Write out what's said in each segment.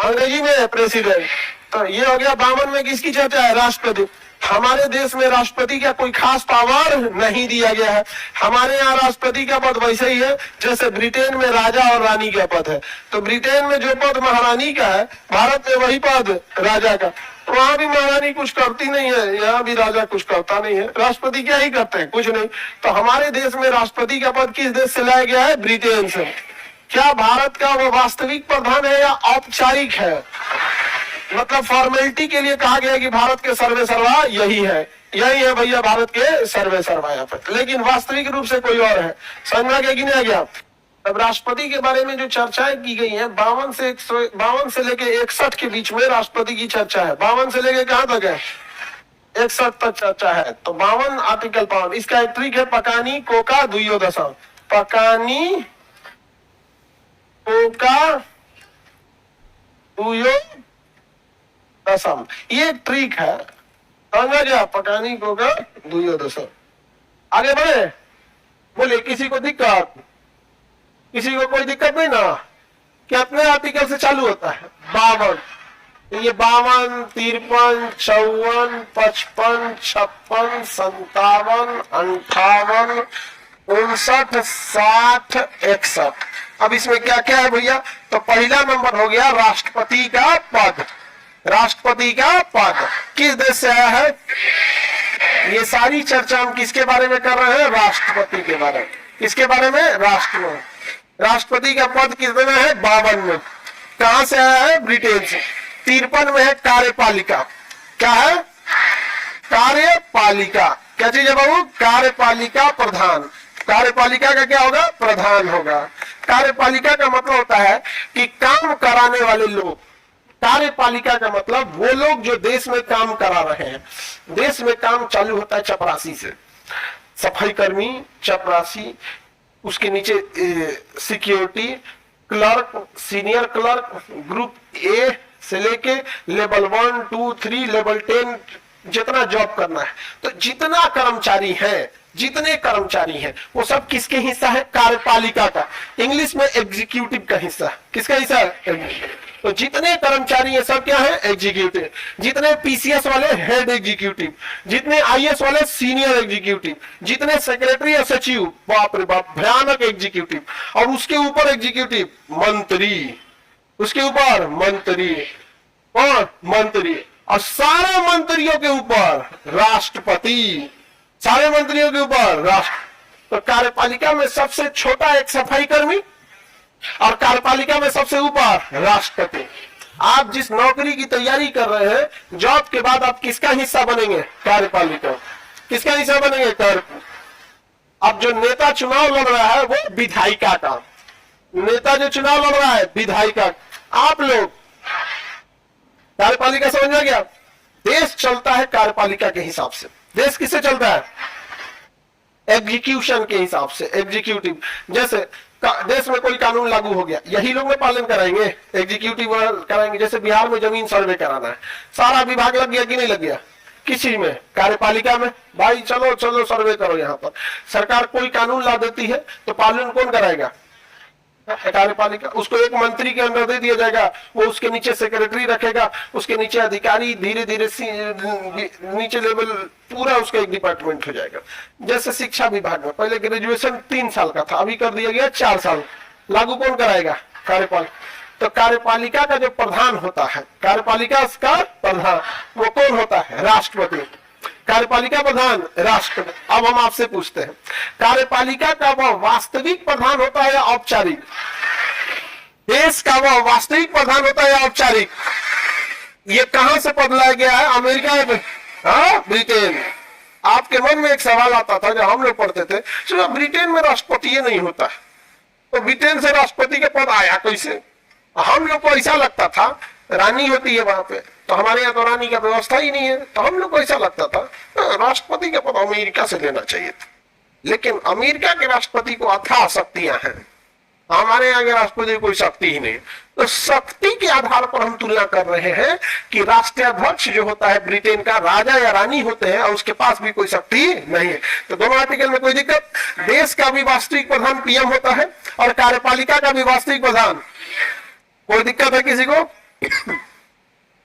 अंग्रेजी में प्रेसिडेंट। तो ये हो गया 52 में किसकी चर्चा है? राष्ट्रपति। हमारे देश में राष्ट्रपति का कोई खास पावर नहीं दिया गया है। हमारे यहाँ राष्ट्रपति का पद वैसे ही है जैसे ब्रिटेन में राजा और रानी का पद है। तो ब्रिटेन में जो पद महारानी का है, भारत में वही पद राजा का। वहां भी महारानी कुछ करती नहीं है, यहाँ भी राजा कुछ करता नहीं है। राष्ट्रपति क्या ही करते हैं? कुछ नहीं। तो हमारे देश में राष्ट्रपति का पद किस देश से लाया गया है? ब्रिटेन से। क्या भारत का वो वास्तविक प्रधान है या औपचारिक है? मतलब फॉर्मेलिटी के लिए कहा गया कि भारत के सर्वे सर्वा यही है भैया, भारत के सर्वे सर्वा यहाँ पे, लेकिन वास्तविक रूप से कोई और है। समझ में गया कि नहीं आ गया? अब राष्ट्रपति के बारे में जो चर्चाएं की गई हैं, 52 से लेके 61 के बीच में राष्ट्रपति की चर्चा है। 52 से लेके कहां तक है? 61 तक चर्चा है। तो 52 आर्टिकल 52, इसका एक ट्रिक है, पकानी कोका दुयो दशम। पकानी कोका दुयो दशम, ये एक ट्रिक है। समझा गया? पकानी कोका दुयो दशम। आगे बढ़े, बोले किसी को दिक्कत? किसी को कोई दिक्कत नहीं ना? कितने आर्टिकल से चालू होता है? 52। ये 52, 53, 54, 55, 56, 57, 58, 59, 60, 61। अब इसमें क्या क्या है भैया? तो पहला नंबर हो गया राष्ट्रपति का पद। राष्ट्रपति का पद किस देश से आया है? ये सारी चर्चा हम किसके बारे में कर रहे हैं? राष्ट्रपति के बारे में। किसके बारे में? राष्ट्रपति का पद किस में है? 52 में। कहां से आया है? ब्रिटेन से। 53 में है कार्यपालिका। क्या है? कार्यपालिका। क्या चीज है बाबू? कार्यपालिका प्रधान। कार्यपालिका का क्या होगा? प्रधान होगा। कार्यपालिका का मतलब होता है कि काम कराने वाले लोग। कार्यपालिका का मतलब वो लोग जो देश में काम करा रहे हैं। देश में काम चालू होता है चपरासी से, सफाई कर्मी, चपरासी, उसके नीचे security clerk, senior clerk, group A से लेके लेवल 1, 2, 3, लेवल 10 जितना जॉब करना है। तो जितना कर्मचारी हैं वो सब किसके हिस्सा है? कार्यपालिका का। इंग्लिश में एग्जीक्यूटिव का हिस्सा। किसका हिस्सा है? तो जितने कर्मचारी हैं सब क्या है? एग्जीक्यूटिव। जितने पीसीएस वाले हेड एग्जीक्यूटिव, जितने आईएएस वाले सीनियर एग्जीक्यूटिव, जितने सेक्रेटरी और सचिव, बाप रे बाप भयानक एग्जीक्यूटिव, और उसके ऊपर एग्जीक्यूटिव मंत्री, उसके ऊपर मंत्री और मंत्री, और सारे मंत्रियों के ऊपर राष्ट्रपति, सारे मंत्रियों के ऊपर राष्ट्र। तो कार्यपालिका में सबसे छोटा एक सफाई कर्मी और कार्यपालिका में सबसे ऊपर राष्ट्रपति। आप जिस नौकरी की तैयारी कर रहे हैं, जॉब के बाद आप किसका हिस्सा बनेंगे? कार्यपालिका। किसका हिस्सा बनेंगे? अब जो नेता चुनाव लड़ रहा है वो विधायिका का। नेता जो चुनाव लड़ रहा है विधायिका। आप लोग कार्यपालिका समझ में गया? देश चलता है कार्यपालिका के हिसाब से। देश किससे चलता है? एग्जीक्यूशन के हिसाब से, एग्जीक्यूटिव। जैसे देश में कोई कानून लागू हो गया, यही लोग में पालन कराएंगे, एग्जीक्यूटिव कराएंगे। जैसे बिहार में जमीन सर्वे कराना है, सारा विभाग लग गया कि नहीं लग गया? किसी में? कार्यपालिका में। भाई चलो चलो सर्वे करो। यहाँ पर सरकार कोई कानून ला देती है तो पालन कौन कराएगा? कार्यपालिका। उसको एक मंत्री के अंदर दे दिया जाएगा, वो उसके नीचे सेक्रेटरी रखेगा, उसके नीचे अधिकारी, धीरे धीरे नीचे लेवल पूरा उसका एक डिपार्टमेंट हो जाएगा। जैसे शिक्षा विभाग में पहले ग्रेजुएशन 3 साल का था, अभी कर दिया गया 4 साल। लागू कौन कराएगा? कार्यपालिका। तो कार्यपालिका का जो प्रधान होता है, कार्यपालिका का प्रधान वो कौन होता है? राष्ट्रपति। कार्यपालिका प्रधान राष्ट्रपति। अब हम आपसे पूछते हैं, कार्यपालिका का वह वास्तविक प्रधान होता है या औपचारिक? देश का वह वास्तविक प्रधान होता है या औपचारिक? ये कहां से पद लाया गया है? अमेरिका में, ब्रिटेन। आपके मन में एक सवाल आता था जब हम लोग पढ़ते थे, चलो ब्रिटेन में राष्ट्रपति नहीं होता है, तो ब्रिटेन से राष्ट्रपति के पद आया कैसे? हम लोग को ऐसा लगता था रानी होती है वहां पे, तो हमारे यहाँ तो रानी का व्यवस्था ही नहीं है, तो हम लोग को ऐसा लगता था राष्ट्रपति का पद अमेरिका से लेना चाहिए था। लेकिन अमेरिका के राष्ट्रपति को अथाह शक्तियां हैं, हमारे यहाँ के राष्ट्रपति को कोई शक्ति ही नहीं। तो शक्ति के आधार पर हम तुलना कर रहे हैं कि राष्ट्राध्यक्ष जो होता है ब्रिटेन का, राजा या रानी होते हैं और उसके पास भी कोई शक्ति नहीं है। तो दोनों आर्टिकल में कोई दिक्कत? देश का भी वास्तविक प्रधान पीएम होता है और कार्यपालिका का भी वास्तविक प्रधान। कोई दिक्कत है किसी को?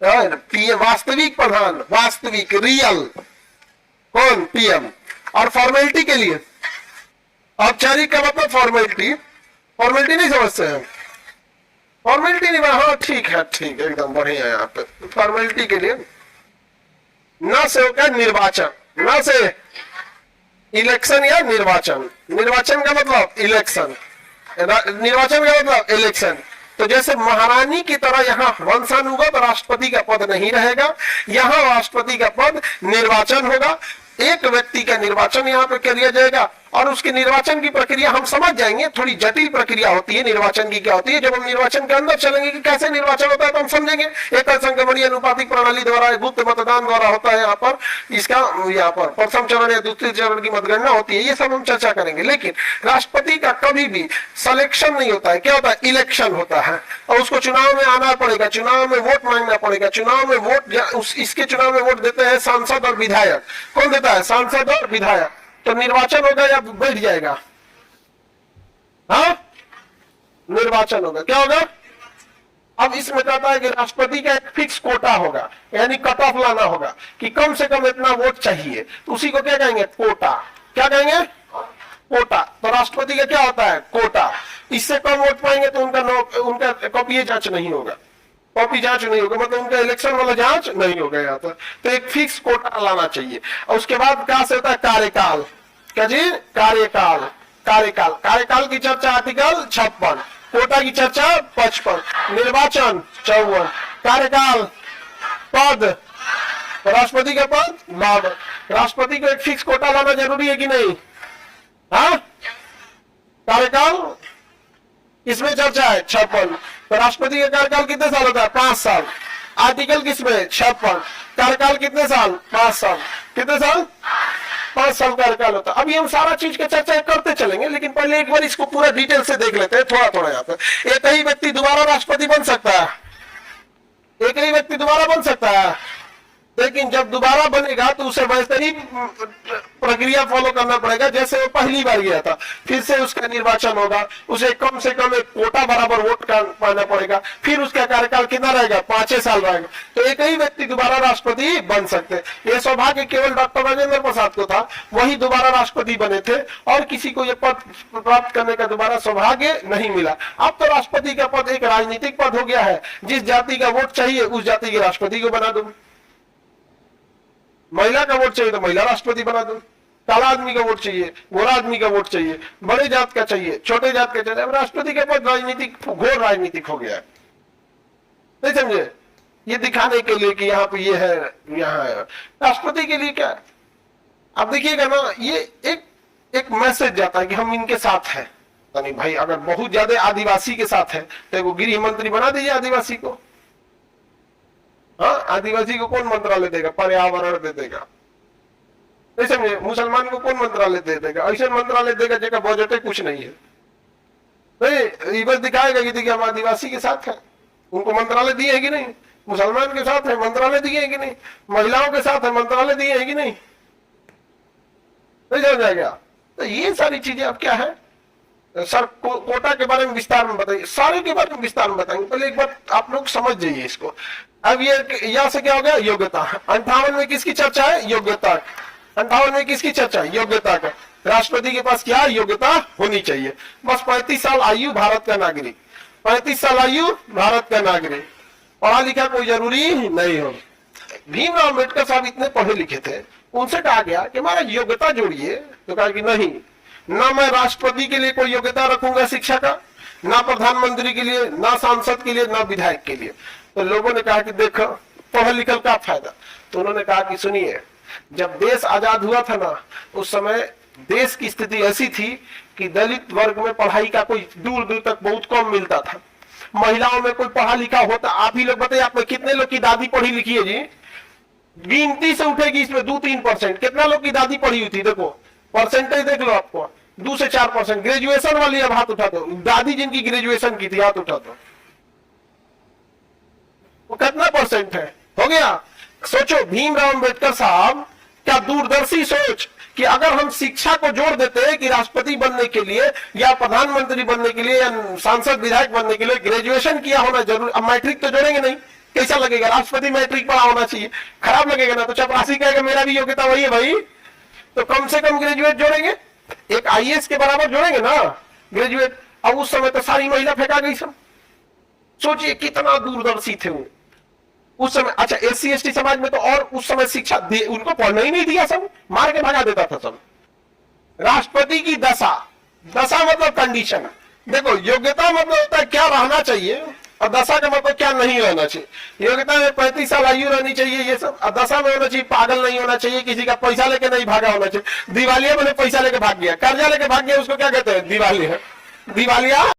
पीएम वास्तविक प्रधान, वास्तविक रियल कौन? पीएम। और फॉर्मेलिटी के लिए औपचारिक का मतलब फॉर्मेलिटी, फॉर्मेलिटी नहीं समझते हैं? फॉर्मेलिटी नहीं, हाँ ठीक है, ठीक है, एकदम बढ़िया है। यहाँ पे फॉर्मेलिटी के लिए न से होगा निर्वाचन, न से इलेक्शन या निर्वाचन। निर्वाचन का मतलब इलेक्शन, निर्वाचन का मतलब इलेक्शन। तो जैसे महारानी की तरह यहाँ वंशानुगत राष्ट्रपति का पद नहीं रहेगा, यहाँ राष्ट्रपति का पद निर्वाचन होगा। एक व्यक्ति का निर्वाचन यहाँ पे कर लिया जाएगा और उसकी निर्वाचन की प्रक्रिया हम समझ जाएंगे, थोड़ी जटिल प्रक्रिया होती है निर्वाचन की। क्या होती है? जब हम निर्वाचन के अंदर चलेंगे कि कैसे निर्वाचन होता है तो हम समझेंगे। एकल संक्रमणीय अनुपातिक प्रणाली द्वारा, गुप्त मतदान द्वारा होता है यहाँ पर। इसका यहाँ पर प्रथम चरण या द्वितीय चरण की मतगणना होती है, ये सब हम चर्चा करेंगे। लेकिन राष्ट्रपति का कभी भी सिलेक्शन नहीं होता है, क्या होता है? इलेक्शन होता है। और उसको चुनाव में आना पड़ेगा, चुनाव में वोट मांगना पड़ेगा। चुनाव में वोट, इसके चुनाव में वोट देते हैं सांसद और विधायक। कौन देता है? सांसद और विधायक। तो निर्वाचन होगा या बैठ जाएगा? हाँ, निर्वाचन होगा। क्या होगा? अब इसमें कहता है कि राष्ट्रपति का एक फिक्स कोटा होगा, यानी कट ऑफ लाना होगा कि कम से कम इतना वोट चाहिए। तो उसी को क्या कहेंगे? कोटा। क्या कहेंगे? कोटा। तो राष्ट्रपति का क्या होता है? कोटा। इससे कम वोट पाएंगे तो उनका कॉपी जांच नहीं होगा, कॉपी जांच नहीं होगा, मतलब उनका इलेक्शन वाला जांच नहीं होगा यहाँ पर। तो एक फिक्स कोटा लाना चाहिए। और उसके बाद क्या से होता है? कार्यकाल। क्या जी? कार्यकाल। कार्यकाल, कार्यकाल की चर्चा आर्टिकल 56, कोटा की चर्चा 55, निर्वाचन 54, कार्यकाल, पद, राष्ट्रपति का पद 52। राष्ट्रपति को एक फिक्स कोटा लाना जरूरी है कि नहीं? हाँ, कार्यकाल इसमें चर्चा है 56। तो राष्ट्रपति का कार्यकाल कितने साल होता है? 5 साल। आर्टिकल किसमें? 56। कार्यकाल कितने साल? 5 साल। कितने साल? 5 साल कार्यकाल होता है। अभी हम सारा चीज की चर्चा करते चलेंगे, लेकिन पहले एक बार इसको पूरा डिटेल से देख लेते हैं, थोड़ा थोड़ा। यहाँ पर एक ही व्यक्ति दोबारा राष्ट्रपति बन सकता है, एक ही व्यक्ति दोबारा बन सकता है, लेकिन जब दोबारा बनेगा तो उसे वैसे ही प्रक्रिया फॉलो करना पड़ेगा जैसे वो पहली बार गया था। फिर से उसका निर्वाचन होगा, उसे कम से कम एक कोटा बराबर वोट पाना पड़ेगा। फिर उसका कार्यकाल कितना रहेगा? 5 साल रहेगा। तो एक ही व्यक्ति दोबारा राष्ट्रपति बन सकते। ये सौभाग्य केवल डॉक्टर राजेंद्र प्रसाद को था, वही दोबारा राष्ट्रपति बने थे, और किसी को यह पद प्राप्त करने का दोबारा सौभाग्य नहीं मिला। अब तो राष्ट्रपति का पद एक राजनीतिक पद हो गया है। जिस जाति का वोट चाहिए उस जाति के राष्ट्रपति को बना दो, महिला का वोट चाहिए तो महिला राष्ट्रपति बना दो, काला आदमी का वोट चाहिए, गोरा आदमी का वोट चाहिए, बड़े जात का चाहिए, छोटे जात का चाहिए। राष्ट्रपति के पद राजनीतिक, घोर राजनीतिक हो गया है। नहीं समझे? ये दिखाने के लिए कि यहाँ पे ये है, यहाँ है। राष्ट्रपति के लिए क्या? अब देखिएगा ना, ये एक मैसेज जाता है कि हम इनके साथ हैं। यानी भाई अगर बहुत ज्यादा आदिवासी के साथ है तो गृह मंत्री बना दीजिए आदिवासी को। हाँ, आदिवासी को कौन मंत्रालय देगा? पर्यावरण दे देगा। नहीं समझे? मुसलमान को कौन मंत्रालय दे देगा? ऐसे मंत्रालय देगा जगह बजट कुछ नहीं है। नहीं, ये बस दिखाएगा कि देखिए हम आदिवासी के साथ हैं, उनको मंत्रालय दिए है कि नहीं? मुसलमान के साथ है, मंत्रालय दिए है कि नहीं? महिलाओं के साथ है, मंत्रालय दिए है कि नहीं? नहीं समझ आएगा? तो ये सारी चीजें अब क्या है सर, कोटा के बारे में विस्तार में बताइए, सारे के बारे में विस्तार में बताएंगे। पहले एक बार आप लोग समझ जाइए इसको। अब ये यहाँ से क्या हो गया? योग्यता। 58 में किसकी चर्चा है? योग्यता। 58 में किसकी चर्चा है? योग्यता का। राष्ट्रपति के पास क्या योग्यता होनी चाहिए? बस 35 साल आयु, भारत का नागरिक। 35 साल आयु, भारत का नागरिक, पढ़ा लिखा कोई जरूरी नहीं हो। भीमराव अम्बेडकर साहब इतने पढ़े लिखे थे, उनसे कहा गया कि हमारा योग्यता जोड़िए, तो कहा कि नहीं, ना मैं राष्ट्रपति के लिए कोई योग्यता रखूंगा शिक्षा का, ना प्रधानमंत्री के लिए, ना सांसद के लिए, ना विधायक के लिए। तो लोगों ने कहा कि देखो पढ़ लिखल का फायदा। तो उन्होंने कहा कि सुनिए, जब देश आजाद हुआ था ना, उस समय देश की स्थिति ऐसी थी कि दलित वर्ग में पढ़ाई का कोई दूर दूर तक बहुत कम मिलता था। महिलाओं में कोई पढ़ा लिखा होता, आप ही लोग बताइए, आप में कितने लोग की दादी पढ़ी लिखी है जी? गिनती से उठेगी इसमें 2-3%। कितना लोग की दादी पढ़ी हुई थी? देखो परसेंटेज देख लो, आपको 2 से 4%। ग्रेजुएशन वाली अब हाथ उठा दो, दादी जिनकी ग्रेजुएशन की थी हाथ उठा दो, वो कितना परसेंट है? हो गया। सोचो भीमराव अम्बेडकर साहब क्या दूरदर्शी सोच कि अगर हम शिक्षा को जोड़ देते हैं कि राष्ट्रपति बनने के लिए या प्रधानमंत्री बनने के लिए या सांसद विधायक बनने के लिए ग्रेजुएशन किया होना जरूरी। अब मैट्रिक तो जोड़ेंगे नहीं, कैसा लगेगा? राष्ट्रपति मैट्रिक पढ़ा होना चाहिए, खराब लगेगा ना। तो चपरासी कहेगा मेरा भी योग्यता वही है भाई, तो कम से कम ग्रेजुएट जोड़ेंगे, एक आईएएस के बराबर जोड़ेंगे ना ग्रेजुएट। अब उस समय तो सारी महिला फेंका गई सब, सोचिए कितना दूरदर्शी थे वो उस समय। अच्छा एससी एसटी समाज में तो और उस समय शिक्षा उनको पढ़ना ही नहीं दिया, सब मार के भगा देता था सब। राष्ट्रपति की दशा, दशा मतलब कंडीशन। देखो योग्यता मतलब होता है क्या रहना चाहिए, और दशा का मतलब क्या नहीं रहना चाहिए। योग्यता में 35 साल आयु रहनी चाहिए ये सब, और दशा में होना चाहिए पागल नहीं होना चाहिए, किसी का पैसा लेके नहीं भागा होना चाहिए। दिवालिया मैंने पैसा लेके भाग गया, कर्जा लेके भाग गया, उसको क्या कहते हैं? दिवालिया। दिवालिया